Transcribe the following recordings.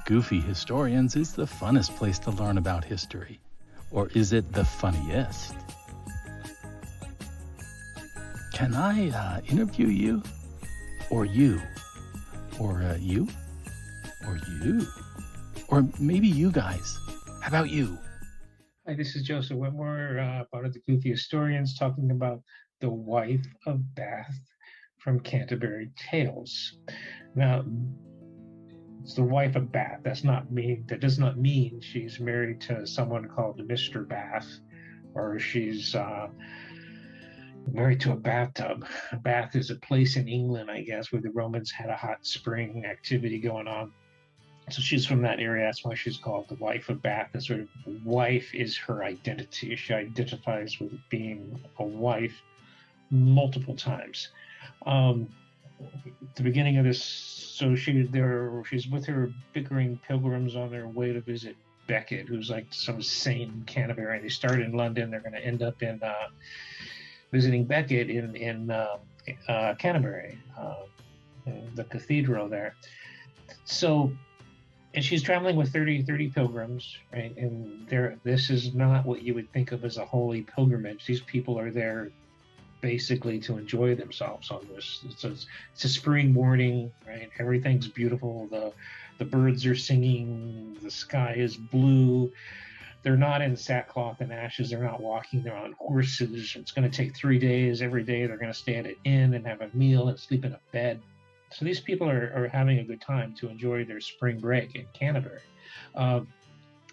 Goofy Historians is the funnest place to learn about history. Or is it the funniest? Can I interview you? Or you? Or you? Or you? Or maybe you guys? How about you? Hi, this is Joseph Whitmore, part of the Goofy Historians, talking about the wife of Bath from Canterbury Tales. Now, it's the wife of Bath. That does not mean she's married to someone called Mr. Bath, or she's married to a bathtub. A bath is a place in England, I guess, where the Romans had a hot spring activity going on. So she's from that area. That's why she's called the wife of Bath. And sort of wife is her identity. She identifies with being a wife multiple times. At the beginning of this, so she's with her Bickering Pilgrims on their way to visit Beckett, who's like some saint in Canterbury. They start in London. They're going to end up in visiting Beckett in Canterbury, the cathedral there. So, and she's traveling with 30 pilgrims, right? And this is not what you would think of as a holy pilgrimage. These people are there basically to enjoy themselves on this. It's a spring morning, right? Everything's beautiful. The birds are singing. The sky is blue. They're not in sackcloth and ashes. They're not walking. They're on horses. It's going to take 3 days. Every day they're going to stay at an inn and have a meal and sleep in a bed. So these people are having a good time to enjoy their spring break in Canterbury. And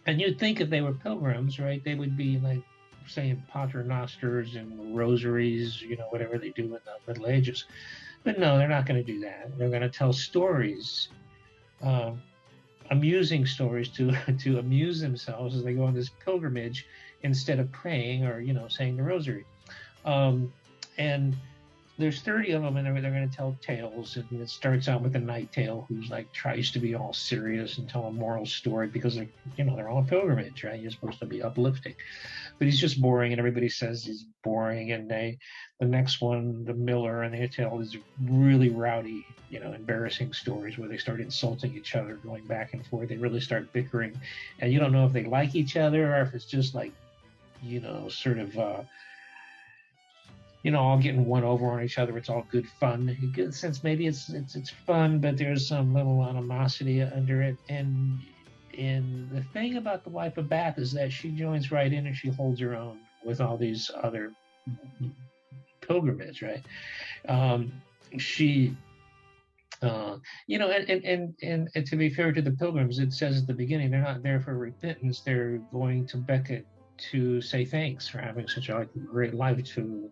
you'd think if they were pilgrims, right, they would be like saying paternosters and rosaries, whatever they do in the Middle Ages. But no, they're not going to do that. They're going to tell stories, amusing stories to amuse themselves as they go on this pilgrimage instead of praying or, saying the rosary. And there's 30 of them, and they're going to tell tales. And it starts out with a knight tale who's like tries to be all serious and tell a moral story because they're on a pilgrimage, right? You're supposed to be uplifting, but he's just boring, and everybody says he's boring. And the next one, the miller, and they tell is really rowdy, embarrassing stories where they start insulting each other, going back and forth. They really start bickering, and you don't know if they like each other or if it's just like, sort of. All getting one over on each other. It's all good fun. You get a sense maybe it's fun, but there's some little animosity under it. And the thing about the wife of Bath is that she joins right in and she holds her own with all these other pilgrimages, right? And to be fair to the pilgrims, it says at the beginning they're not there for repentance. They're going to Beckett to say thanks for having such a great life. To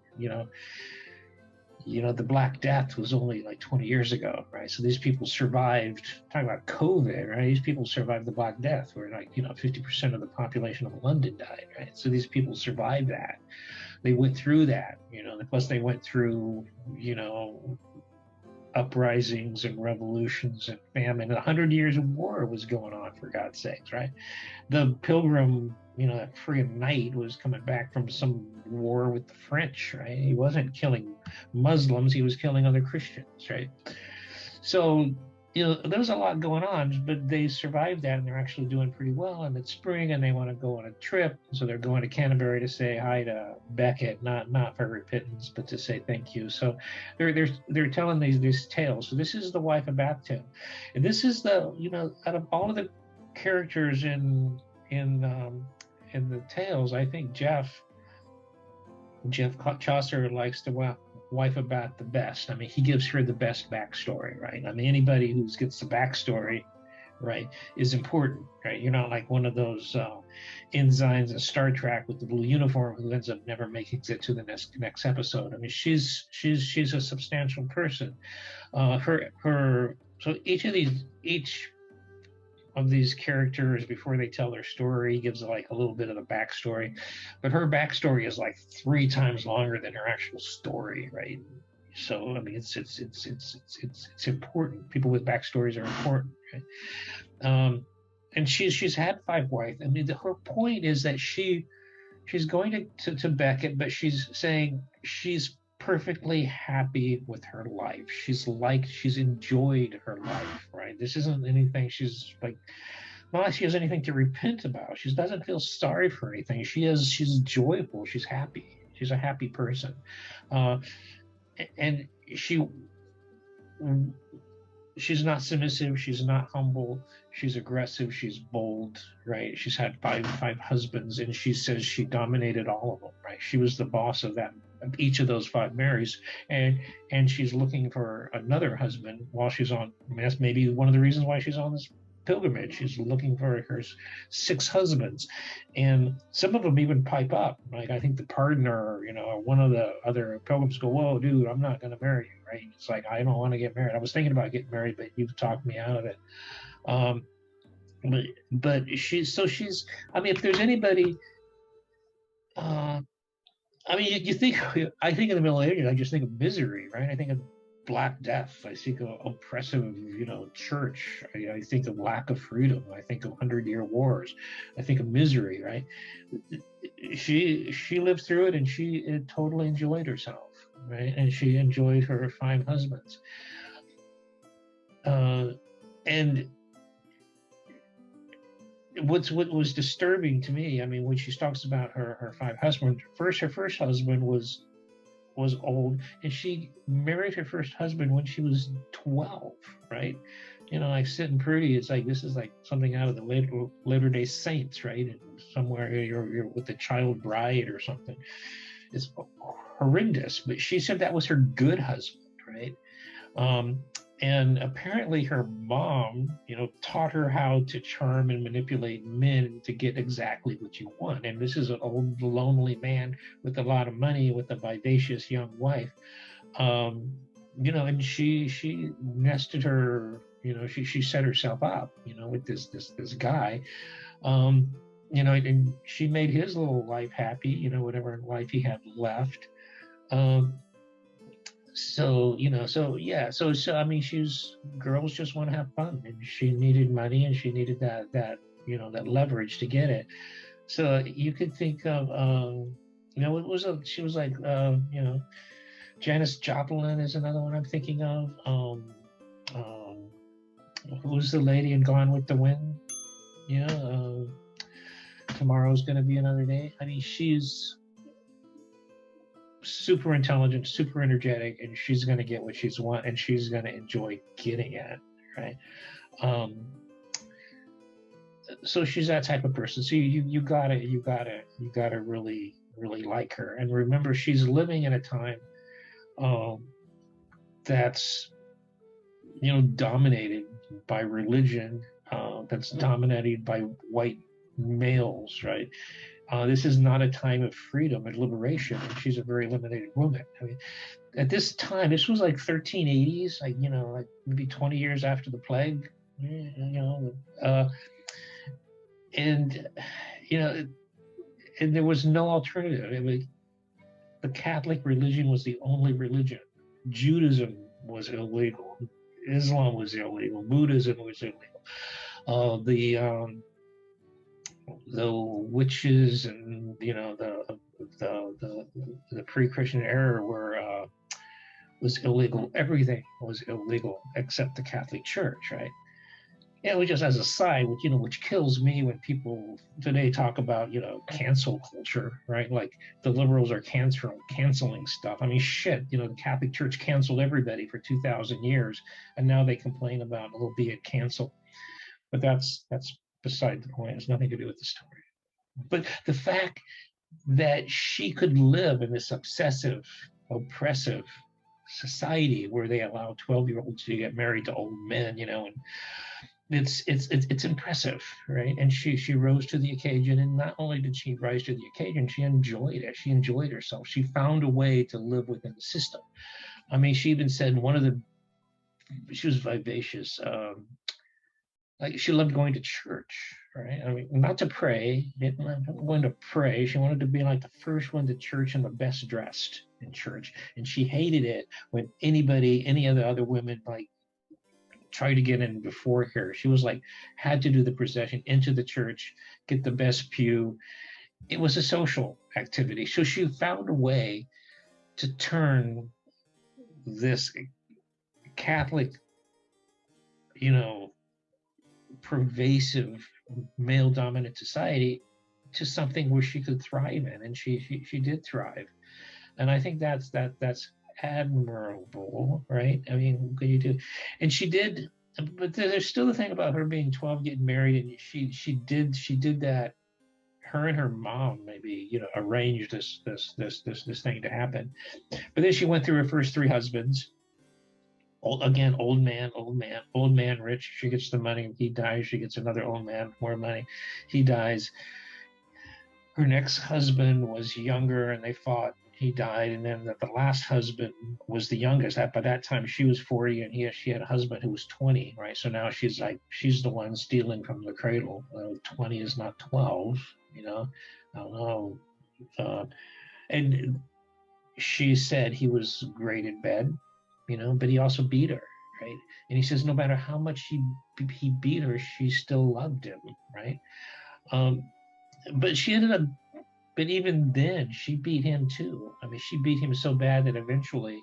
the Black Death was only like 20 years ago, right? So these people survived. Talking about COVID, right? These people survived the Black Death, where 50% of the population of London died, right? So these people survived that. They went through that, plus they went through, uprisings and revolutions and famine. 100 years of war was going on, for God's sakes, right? The pilgrim, that friggin' knight was coming back from some war with the French, right? He wasn't killing Muslims, he was killing other Christians, right? So, there's a lot going on, but they survived that, and they're actually doing pretty well. And it's spring, and they want to go on a trip, so they're going to Canterbury to say hi to Beckett, not for repentance, but to say thank you. So they're telling these tales. So this is the wife of Bath tale, and this is the out of all of the characters in the tales, I think Jeff Chaucer likes the wife of Bath the best. I mean, he gives her the best backstory, right? I mean, anybody who gets the backstory, right, is important, right? You're not like one of those ensigns in Star Trek with the blue uniform who ends up never making it to the next episode. I mean, she's a substantial person. So each of these characters, before they tell their story, gives like a little bit of the backstory, but her backstory is like 3 times longer than her actual story, right? So I mean, it's important. People with backstories are important, right? And she's had 5 wives. I mean, her point is that she's going to Beckett, but she's saying she's perfectly happy with her life. She's enjoyed her life, right? This isn't anything she's like, not like she has anything to repent about. She doesn't feel sorry for anything. She's joyful. She's happy. She's a happy person. Uh, and she's not submissive. She's not humble. She's aggressive. She's bold, right? She's had five husbands, and she says she dominated all of them, right? She was the boss of each of those five marries, and she's looking for another husband while she's on. I mean, that's maybe one of the reasons why she's on this pilgrimage. She's looking for her 6 husbands, and some of them even pipe up. Like, I think the pardoner, or one of the other pilgrims go, "Whoa, dude, I'm not going to marry you," right? It's like, I don't want to get married. I was thinking about getting married, but you've talked me out of it. But she's. I mean, if there's anybody, I mean, you think. I think in the Middle Ages, I just think of misery, right? I think of Black Death. I think of oppressive, church. I think of lack of freedom. I think of 100-year wars. I think of misery, right? She lived through it, and she totally enjoyed herself, right? And she enjoyed her 5 husbands. And what was disturbing to me, I mean, when she talks about her 5 husbands, her first husband was old, and she married her first husband when she was 12, right? Like Sitting Pretty, it's like, this is like something out of the Latter-day Saints, right? And somewhere you're with the child bride or something. It's horrendous, but she said that was her good husband, right? And apparently her mom, taught her how to charm and manipulate men to get exactly what you want. And this is an old, lonely man with a lot of money, with a vivacious young wife. And she nested her, she set herself up, with this guy. And she made his little life happy, whatever life he had left. So I mean, girls just want to have fun, and she needed money, and she needed that leverage to get it. So you could think of she was like Janis Joplin is another one I'm thinking of. Who's the lady in Gone with the Wind? Tomorrow's Gonna Be Another Day. I mean, she's super intelligent, super energetic, and she's going to get what she's want, and she's going to enjoy getting it, right? So she's that type of person. So you gotta really like her. And remember, she's living in a time that's dominated by religion, that's dominated by white males, right? This is not a time of freedom and liberation, and she's a very limited woman. I mean, at this time, this was like 1380s, like maybe 20 years after the plague, and there was no alternative. I mean, the Catholic religion was the only religion. Judaism was illegal. Islam was illegal. Buddhism was illegal. The witches and the pre-Christian era was illegal. Everything was illegal except the Catholic Church, right? Just as a side, which kills me when people today talk about cancel culture, right? Like the liberals are canceling stuff. I mean, shit, the Catholic Church canceled everybody for 2,000 years, and now they complain about being canceled. But that's beside the point. It has nothing to do with the story. But the fact that she could live in this obsessive, oppressive society where they allow 12-year-olds to get married to old men, and it's impressive, right? And she rose to the occasion, and not only did she rise to the occasion, she enjoyed it. She enjoyed herself. She found a way to live within the system. I mean, she even said she was vivacious. Like, she loved going to church, right? I mean, not to pray, not going to pray. She wanted to be like the first one to church and the best dressed in church. And she hated it when any of the other women, like, tried to get in before her. She was like, had to do the procession into the church, get the best pew. It was a social activity. So she found a way to turn this Catholic, pervasive male dominant society to something where she could thrive in, and she did thrive. And I think that's admirable, right? I mean, what can you do? And she did, but there's still the thing about her being 12, getting married, and she did that. Her and her mom maybe arranged this thing to happen. But then she went through her first three husbands. Again, old man, rich. She gets the money. He dies. She gets another old man, more money. He dies. Her next husband was younger, and they fought. He died, and then the last husband was the youngest. By that time, she was 40, and she had a husband who was 20, right? So now she's the one stealing from the cradle. 20 is not 12, I don't know. And she said he was great in bed, but he also beat her, right? And he says no matter how much he beat her, she still loved him, right? But she ended up, but even then, she beat him too. I mean, she beat him so bad that eventually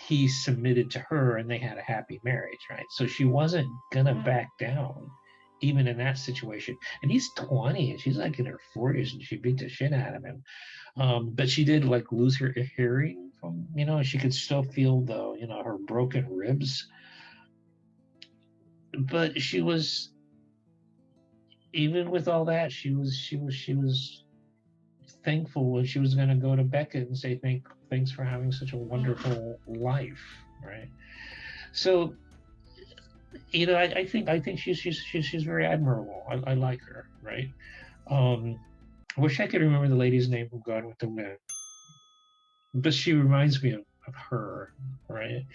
he submitted to her and they had a happy marriage, right? So she wasn't gonna back down, even in that situation. And he's 20 and she's like in her 40s and she beat the shit out of him. But she did lose her hearing from, she could still feel her broken ribs. But she was, even with all that, she was thankful when she was going to go to Beckel and say thanks for having such a wonderful life, right? So, I think she's very admirable. I like her, right? I wish I could remember the lady's name from Gone with the Wind, but she reminds me of her, right?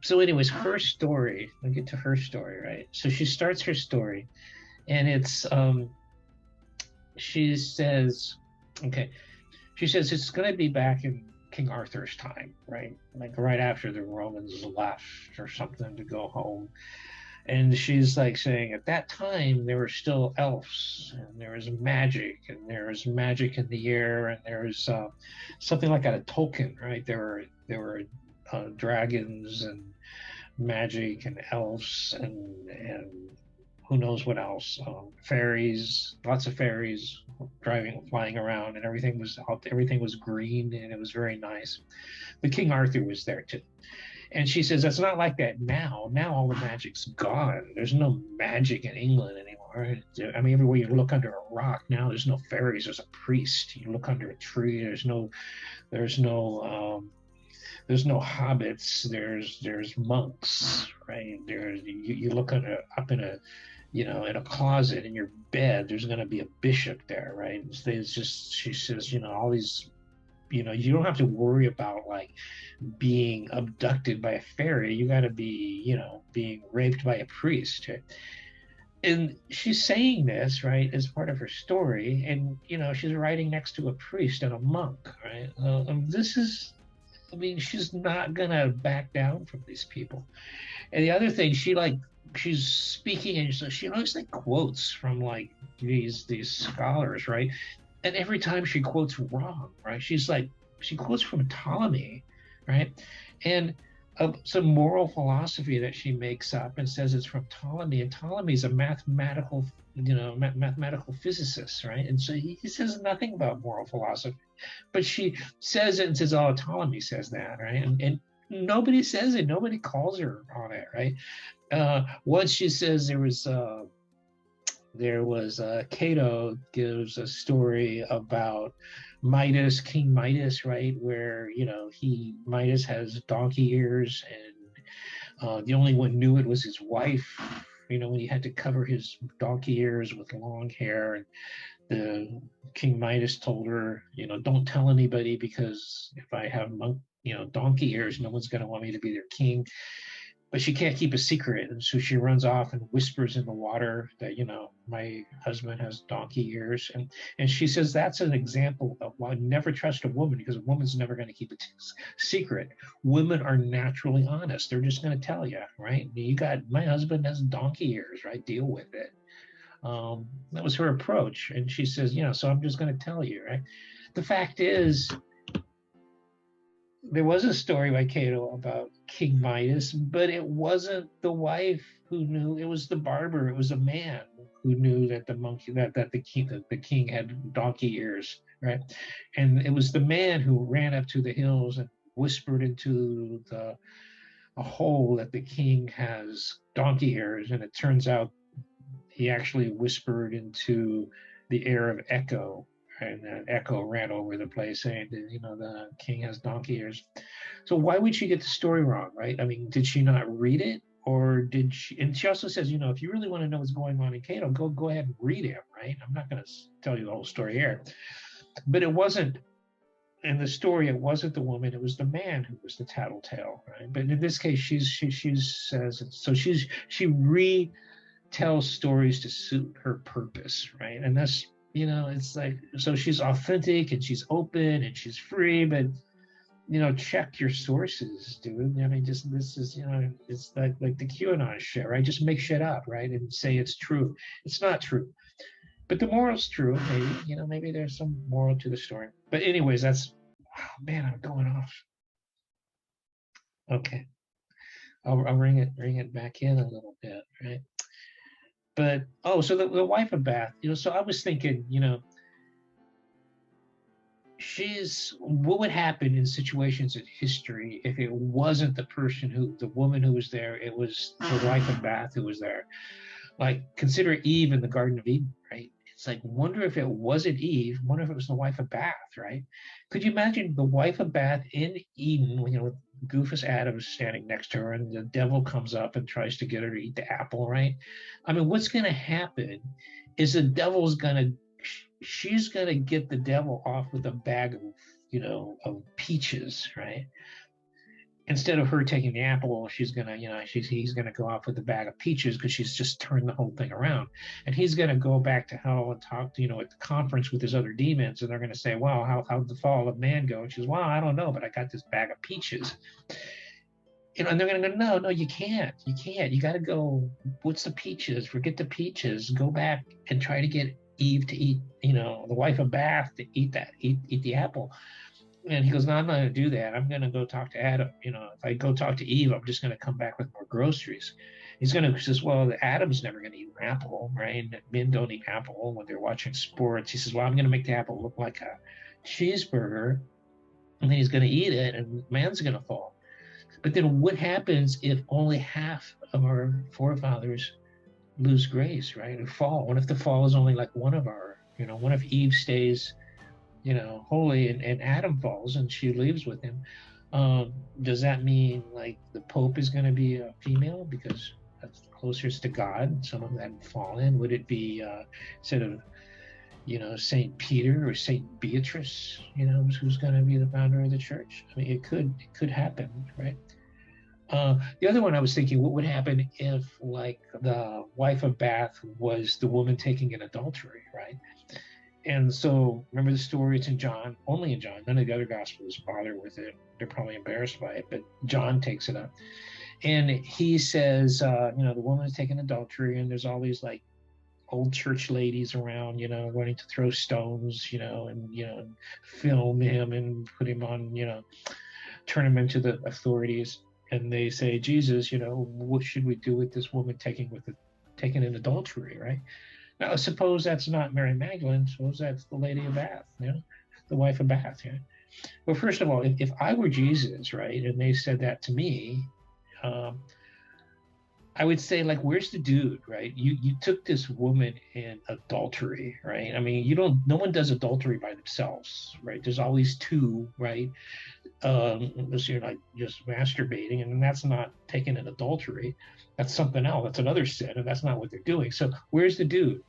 So anyways, her story, I'll get to her story, right? So she starts her story and it's, she says it's going to be back in King Arthur's time, right? Right after the Romans left or something to go home. And she's saying at that time there were still elves and there was magic and there was magic in the air and there was something like out of Tolkien, right? There were dragons and magic and elves and who knows what else, fairies, lots of fairies flying around, and everything was green and it was very nice. But King Arthur was there too. And she says that's not like that now. Now all the magic's gone. There's no magic in England anymore. I mean, everywhere you look under a rock now, there's no fairies. There's a priest. You look under a tree. There's no hobbits. There's monks, right? You look up in a closet in your bed. There's going to be a bishop there, right? It's just, she says, all these, you don't have to worry about being abducted by a fairy. You got to be, being raped by a priest. And she's saying this, right, as part of her story. And, she's writing next to a priest and a monk, right? She's not going to back down from these people. And the other thing, she's speaking and so she always quotes from these scholars, right? And every time she quotes wrong, right? She quotes from Ptolemy, right? And some moral philosophy that she makes up and says it's from Ptolemy, and Ptolemy's a mathematical physicist, right? And so he says nothing about moral philosophy, but she says it and says, oh, Ptolemy says that, right? And nobody says it, nobody calls her on it, right? Once she says there was Cato gives a story about Midas, King Midas, right, where Midas has donkey ears, and the only one knew it was his wife. When he had to cover his donkey ears with long hair, and the King Midas told her, don't tell anybody, because if I have donkey ears, no one's going to want me to be their king. But she can't keep a secret, and so she runs off and whispers in the water that my husband has donkey ears, and she says that's an example of why never trust a woman, because a woman's never going to keep a secret. Women are naturally honest; they're just going to tell you, right? My husband has donkey ears, right? Deal with it. That was her approach, and she says, so I'm just going to tell you, right? the fact is, there was a story by Cato about King Midas, but it wasn't the wife who knew. It was the barber. It was a man who knew that the king had donkey ears, right? And it was the man who ran up to the hills and whispered into a hole that the king has donkey ears, and it turns out he actually whispered into the air of Echo, and that Echo ran over the place saying that, the king has donkey ears. So why would she get the story wrong, right? I mean, did she not read it? Or did she? And she also says, if you really want to know what's going on in Cato, go ahead and read him, right? I'm not going to tell you the whole story here. But it wasn't, in the story, it wasn't the woman, it was the man who was the tattletale, right? But in this case, she says, so she retells stories to suit her purpose, right? And that's, it's like, so she's authentic and she's open and she's free, but check your sources, dude. I mean, this is, it's like the QAnon shit, right? Just make shit up, right? And say it's true. It's not true. But the moral's true, maybe. Maybe there's some moral to the story. But anyways, that's, oh man, I'm going off. Okay. I'll bring it back in a little bit, right? But, so the wife of Bath, so I was thinking, what would happen in situations in history if it wasn't the woman who was there, it was the wife of Bath who was there. Like, consider Eve in the Garden of Eden, right? It's like, wonder if it wasn't Eve, wonder if it was the wife of Bath, right? Could you imagine the wife of Bath in Eden, with Goofus Adams standing next to her and the devil comes up and tries to get her to eat the apple, right? I mean, what's going to happen is she's going to get the devil off with a bag of peaches, right? Instead of her taking the apple, he's going to go off with a bag of peaches because she's just turned the whole thing around. And he's going to go back to hell and talk to, at the conference with his other demons. And they're going to say, wow, how'd the fall of man go? And she's, wow, I don't know, but I got this bag of peaches. And they're going to go, no, you can't. You got to go, what's the peaches? Forget the peaches. Go back and try to get Eve to eat, the wife of Bath to eat the apple. And he goes, no, I'm not going to do that. I'm going to go talk to Adam. If I go talk to Eve, I'm just going to come back with more groceries. He's going to says, well, Adam's never going to eat an apple, right? Men don't eat apple when they're watching sports. He says, well, I'm going to make the apple look like a cheeseburger. And then he's going to eat it and man's going to fall. But then what happens if only half of our forefathers lose grace, right? Or fall? What if the fall is only like one of our, what if Eve stays holy and Adam falls and she leaves with him? Does that mean like the Pope is going to be a female because that's closest to God? Some of them had fallen. Would it be instead of Saint Peter or Saint Beatrice, who's going to be the founder of the church? I mean, it could happen, right? The other one I was thinking, what would happen if like the wife of Bath was the woman taking an adultery, right? And so remember the story, it's in John, only in John, none of the other gospels bother with it. They're probably embarrassed by it, but John takes it up. And he says, the woman is taking adultery, and there's all these like old church ladies around, wanting to throw stones, and film him and put him on, turn him into the authorities. And they say, Jesus, what should we do with this woman taking an adultery, right? Now, suppose that's not Mary Magdalene. Suppose that's the Lady of Bath, the wife of Bath. Yeah? Well, first of all, if I were Jesus, right, and they said that to me, I would say, like, where's the dude, right? You took this woman in adultery, right? I mean, no one does adultery by themselves, right? There's always two, right? Unless you're like just masturbating, and that's not taking an adultery. That's something else. That's another sin, and that's not what they're doing. So where's the dude?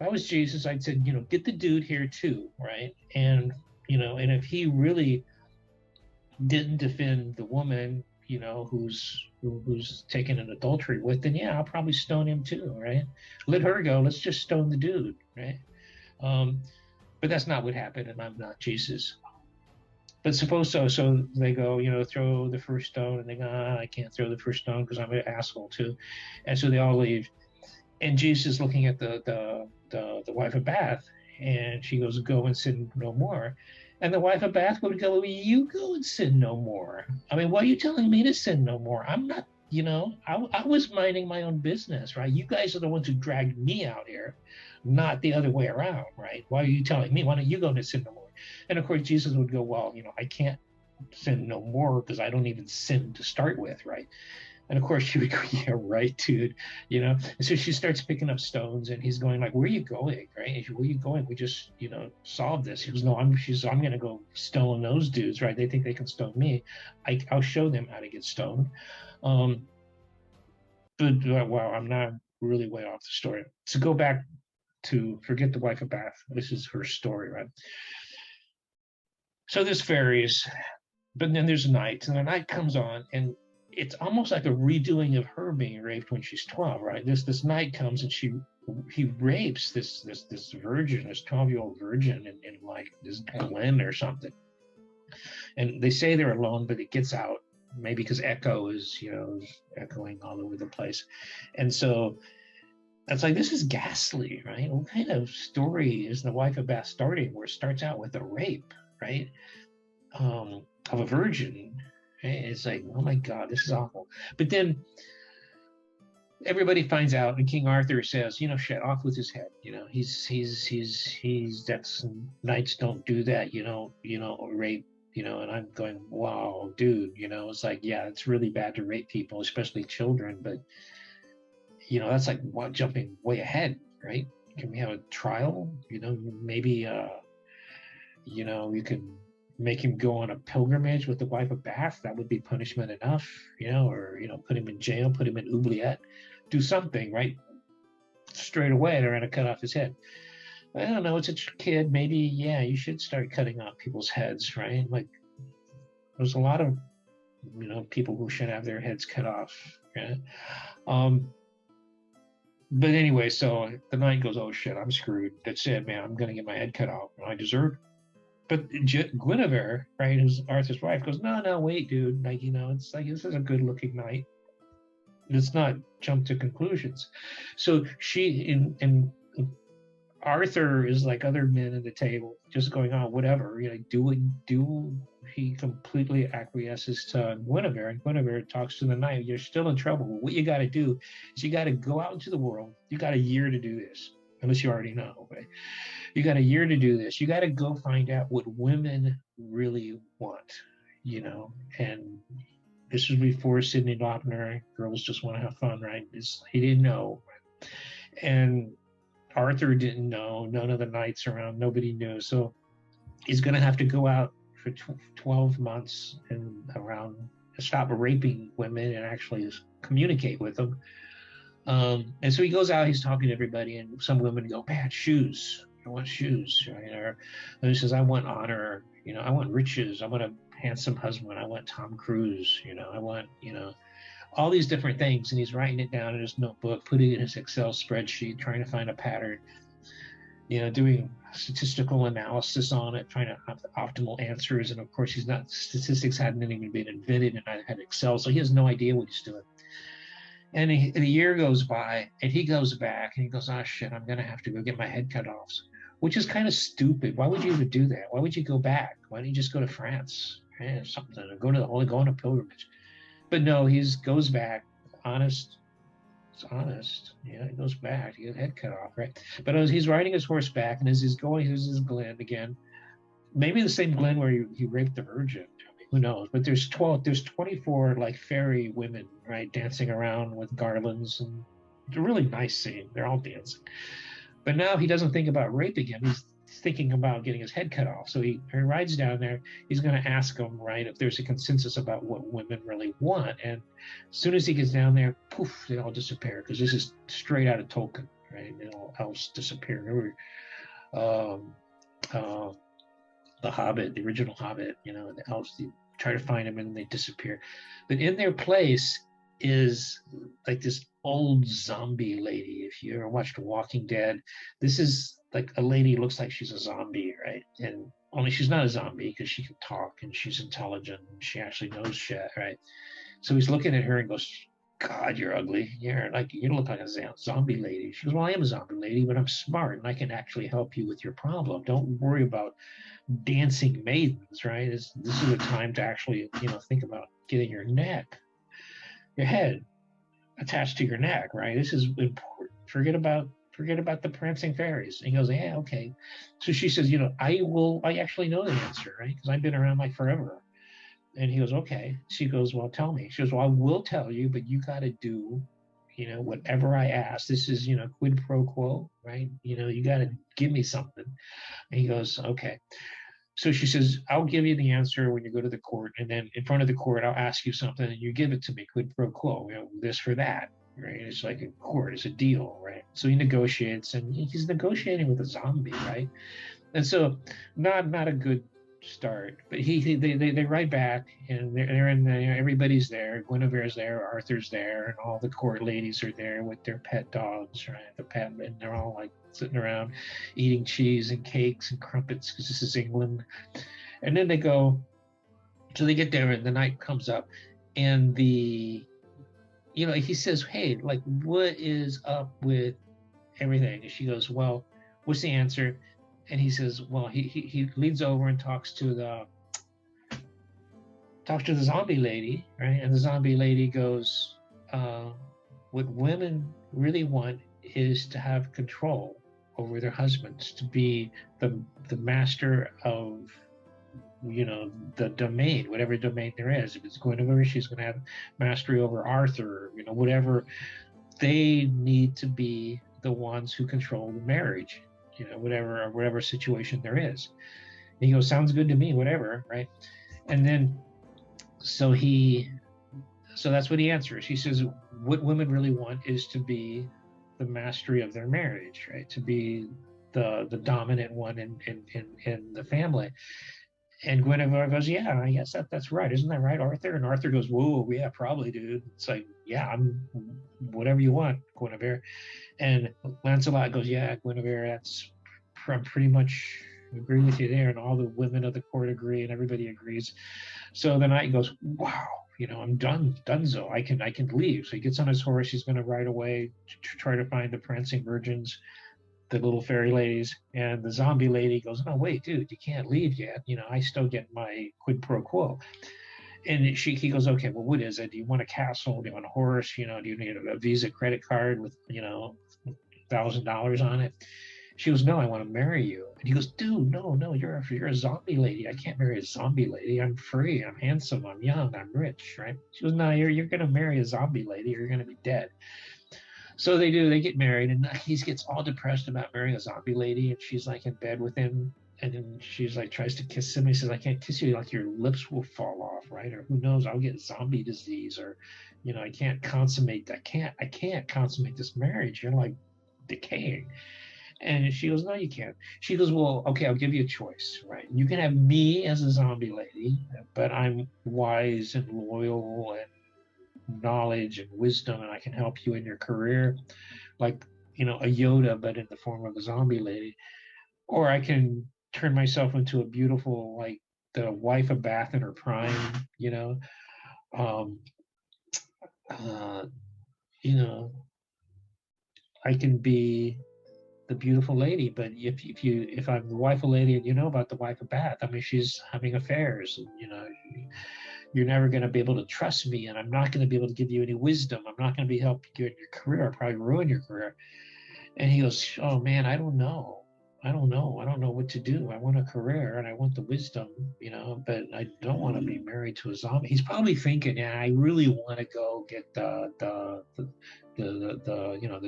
If I was Jesus, I'd say, get the dude here too, right? And and if he really didn't defend the woman, who's taken an adultery with, then yeah, I'll probably stone him too, right? Let her go. Let's just stone the dude, right? But that's not what happened, and I'm not Jesus. But suppose so. So they go, throw the first stone, and they go, I can't throw the first stone because I'm an asshole too. And so they all leave. And Jesus is looking at the wife of Bath, and she goes, go and sin no more. And the wife of Bath would go, you go and sin no more. I mean, why are you telling me to sin no more? I'm not, I was minding my own business, right? You guys are the ones who dragged me out here, not the other way around, right? Why are you telling me? Why don't you go to sin no more? And of course, Jesus would go, well, I can't sin no more because I don't even sin to start with, right? And of course she would go, yeah, right, dude. And so she starts picking up stones, and he's going like, where are you going, right? Where are you going? We just, solved this. He goes, no, I'm going to go stone those dudes, right? They think they can stone me. I'll show them how to get stoned. But wow, I'm not really way off the story. So go back to forget the wife of Bath. This is her story, right? So there's fairies, but then there's night, and the night comes on, and it's almost like a redoing of her being raped when she's 12, right? This night comes, and he rapes this virgin, this 12-year-old virgin, in like this glen or something. And they say they're alone, but it gets out, maybe because echo is echoing all over the place. And so it's like, this is ghastly, right? What kind of story is the wife of Bath starting, where it starts out with a rape, right? Of a virgin. It's like, oh my God, this is awful. But then everybody finds out, and King Arthur says, shut off with his head. He's that's knights don't do that. Rape. And I'm going, wow, dude. It's like, yeah, it's really bad to rape people, especially children. But that's like jumping way ahead, right? Can we have a trial? Maybe you can make him go on a pilgrimage with the wife of Bath. That would be punishment enough, or put him in jail, put him in oubliette, do something, right? Straight away they're gonna cut off his head. I don't know, it's a kid, maybe, yeah, you should start cutting off people's heads, right? Like, there's a lot of people who should have their heads cut off. Yeah. But anyway, so the knight goes, oh shit, I'm screwed. That's it, man. I'm gonna get my head cut off. I deserve it. But Guinevere, right, who's Arthur's wife, goes, no, wait, dude. Like, it's like, this is a good-looking knight. Let's not jump to conclusions. So and Arthur is like other men at the table, just going, oh, whatever. He completely acquiesces to Guinevere, and Guinevere talks to the knight. You're still in trouble. What you got to do is you got to go out into the world. You got a year to do this, unless you already know, right? You got a year to do this. You got to go find out what women really want, and this was before Sidney Laupner. Girls just want to have fun, right? He didn't know. And Arthur didn't know. None of the knights around, nobody knew. So he's going to have to go out for 12 months and around, stop raping women and actually communicate with them. And so he goes out, he's talking to everybody, and some women go, man, shoes. I want shoes, right? Or he says, I want honor, I want riches, I want a handsome husband, I want Tom Cruise, I want, all these different things. And he's writing it down in his notebook, putting it in his Excel spreadsheet, trying to find a pattern, doing statistical analysis on it, trying to have the optimal answers. And of course, statistics hadn't even been invented, and I had Excel, so he has no idea what he's doing. And a year goes by, and he goes back, and he goes, oh shit, I'm going to have to go get my head cut off, which is kind of stupid. Why would you even do that? Why would you go back? Why don't you just go to France or something, or go on a pilgrimage? But no, he goes back, honest. It's honest. Yeah, he goes back to get head cut off, right? But as he's riding his horse back, and as he's going, here's his glen again. Maybe the same glen where he raped the virgin. Who knows? But there's 24 like fairy women, right, dancing around with garlands, and it's a really nice scene. They're all dancing. But now he doesn't think about raping him. He's thinking about getting his head cut off. So he rides down there. He's going to ask them, right, if there's a consensus about what women really want. And as soon as he gets down there, poof, they all disappear, because this is straight out of Tolkien, right? They all else disappear. Remember, the Hobbit, the original Hobbit, the elves, they try to find them and they disappear. But in their place is like this old zombie lady. If you ever watched Walking Dead, this is like a lady who looks like she's a zombie, right? And only she's not a zombie because she can talk and she's intelligent and she actually knows shit, right? So he's looking at her and goes, God, you're ugly. You look like a zombie lady. She goes, well, I am a zombie lady, but I'm smart and I can actually help you with your problem. Don't worry about dancing maidens, right? This is a time to actually, think about getting your head attached to your neck, right? This is important. Forget about the prancing fairies. And he goes, yeah, okay. So she says, I actually know the answer, right? Because I've been around like forever. And he goes, okay. She goes, well, tell me. She goes, well, I will tell you, but you got to do, whatever I ask. This is, quid pro quo, right? You got to give me something. And he goes, okay. So she says, I'll give you the answer when you go to the court. And then in front of the court, I'll ask you something and you give it to me, quid pro quo, this for that, right? It's like a court, it's a deal, right? So he negotiates and he's negotiating with a zombie, right? And so not a good start, but they write back and they're in there, everybody's there. Guinevere's there, Arthur's there, and all the court ladies are there with their pet dogs, right? The pet, and they're all like sitting around eating cheese and cakes and crumpets because this is England. And then they get there and the night comes up and he says, hey, like, what is up with everything? And she goes, well, what's the answer? And he says, well, he leans over and talks to the zombie lady, right? And the zombie lady goes, what women really want is to have control over their husbands, to be the master of, the domain, whatever domain there is. If it's Guinevere, she's going to have mastery over Arthur, whatever. They need to be the ones who control the marriage, whatever situation there is. And he goes, sounds good to me, whatever, right? And then, so that's what he answers. He says, what women really want is to be the mastery of their marriage, right? To be the dominant one in the family. And Guinevere goes, yeah, I guess that's right. Isn't that right, Arthur? And Arthur goes, whoa, yeah, probably, dude. It's like, yeah, I'm whatever you want, Guinevere. And Lancelot goes, yeah, Guinevere, I'm pretty much agree with you there. And all the women of the court agree and everybody agrees. So the knight goes, wow, I'm donezo. I can leave. So he gets on his horse. He's going to ride away to try to find the prancing virgins, the little fairy ladies. And the zombie lady goes, no, wait, dude, you can't leave yet. I still get my quid pro quo. And he goes, okay, well, what is it? Do you want a castle? Do you want a horse? Do you need a Visa credit card with, $1,000 on it? She goes, no, I want to marry you. And he goes, dude, no, you're a zombie lady. I can't marry a zombie lady. I'm free. I'm handsome. I'm young. I'm rich, right? She goes, no, you're going to marry a zombie lady. You're going to be dead. So they do. They get married, and he gets all depressed about marrying a zombie lady, and she's like in bed with him. And then she's like, tries to kiss him. He says, I can't kiss you. Like your lips will fall off, right? Or who knows, I'll get zombie disease, or, I can't consummate this marriage. You're like decaying. And she goes, no, you can't. She goes, well, okay, I'll give you a choice, right? You can have me as a zombie lady, but I'm wise and loyal and knowledge and wisdom, and I can help you in your career, like, a Yoda, but in the form of a zombie lady. Or I can turn myself into a beautiful, like the wife of Bath in her prime, um, uh, I can be the beautiful lady. But if I'm the wife of lady and you know about the wife of Bath, I mean, she's having affairs, and you're never going to be able to trust me, and I'm not going to be able to give you any wisdom. I'm not going to be helping you in your career. I'll probably ruin your career. And he goes, oh man, I don't know what to do. I want a career and I want the wisdom, but I don't want to be married to a zombie. He's probably thinking, yeah, I really want to go get the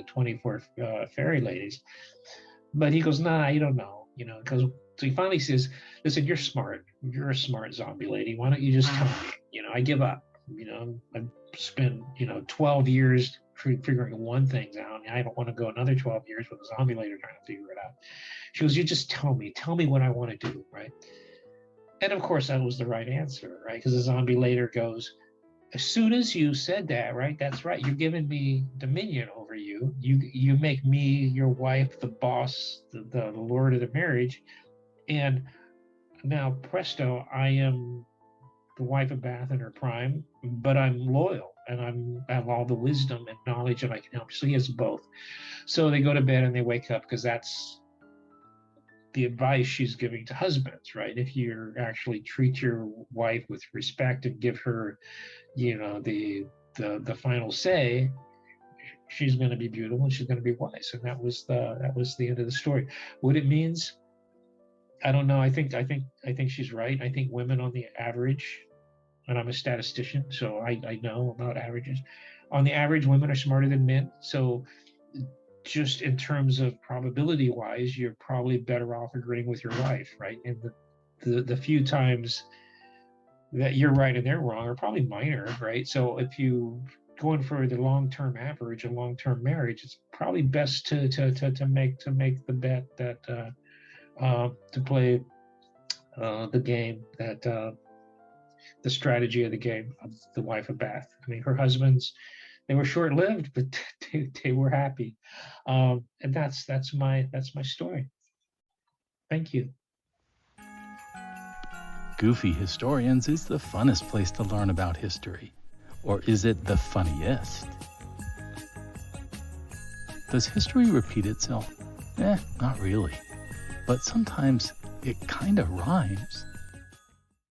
24 fairy ladies. But he goes, nah, I don't know, because so he finally says, listen, you're smart. You're a smart zombie lady. Why don't you just tell me? I give up. I've spent 12 years figuring one thing out. I don't want to go another 12 years with a zombie lady trying to figure it out. She goes, you just tell me what I want to do, right? And of course that was the right answer, right? Because the zombie later goes, as soon as you said that, right, that's right, you're giving me dominion over you. You make me your wife, the boss, the lord of the marriage. And now presto, I am the wife of Bath in her prime, but I'm loyal. I have all the wisdom and knowledge, and I can help. So he has both. So they go to bed and they wake up, because that's the advice she's giving to husbands, right? If you actually treat your wife with respect and give her, the final say, she's going to be beautiful and she's going to be wise. And that was the end of the story. What it means, I don't know. I think she's right. I think women on the average, and I'm a statistician, so I know about averages. On the average, women are smarter than men. So just in terms of probability wise, you're probably better off agreeing with your wife, right? And the few times that you're right and they're wrong are probably minor, right? So if you going for the long-term average, a long-term marriage, it's probably best to make the bet that to play the game, that the strategy of the game of the wife of Bath. I mean, her husbands, they were short-lived, but they were happy, and that's my story. Thank you. Goofy Historians is the funnest place to learn about history. Or is it the funniest? Does history repeat itself? Not really. But sometimes it kind of rhymes.